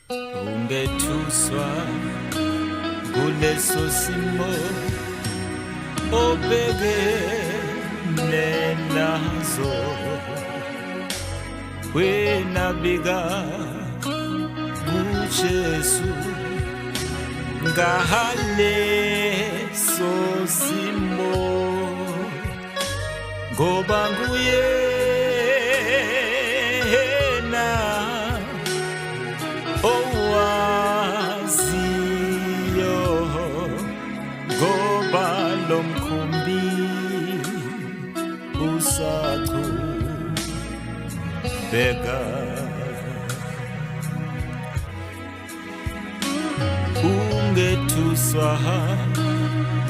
ungethuswa kuleso simo obhekene nazo, wena bika kuJesu ngaleso simo, ngoba nguyena owaziyo, ngoba lo mkhumbi usaqhubeka. Ungethuswa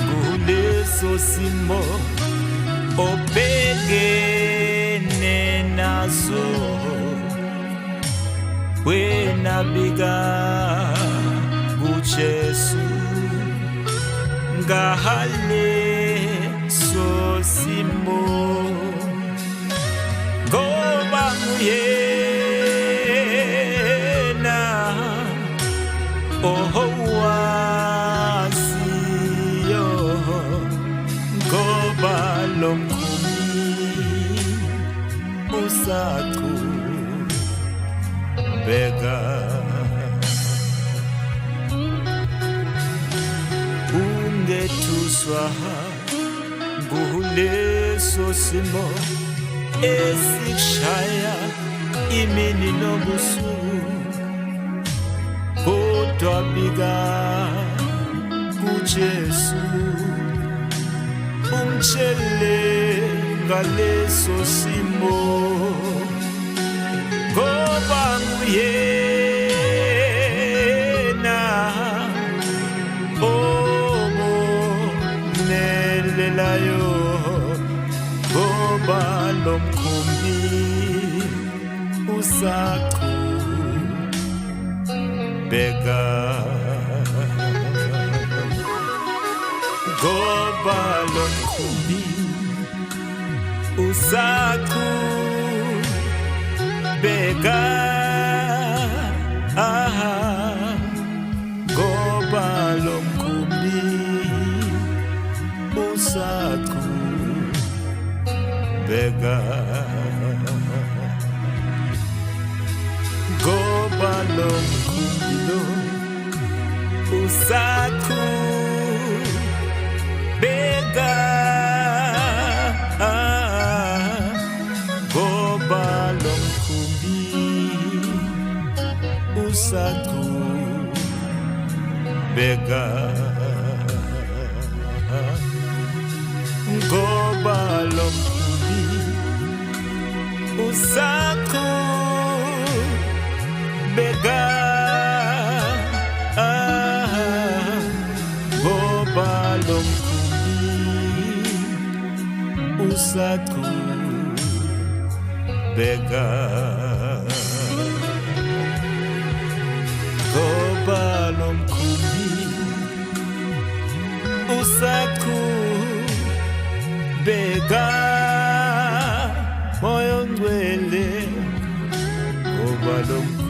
kuleso simo obhekene naso, wena bika kuJesu ngaleso simo, ngoba nguyena owaziyo, ngoba lo mkhumbi usaqhubeka. Ungethuswa kuleso simo esikushaya imini nobusuku, kodwa bika kuJesu umtshele ngaleso simo, ngoba nguyena omonelelayo, ngoba lo mkhumbi usaqhubeka, ngoba lo mkhumbi usaqhubeka, ngoba lo mkhumbi usaqhubeka, ngoba lo mkhumbi lo usaqhubeka, ngoba lo mkhumbi usaqhubeka, ngoba lo mkhumbi usaqhubeka, ngoba lo mkhumbi usaqhubeka, ngoba lo mkhumbi usaqhubeka, moyo ngcwele, ngoba lo mkhumbi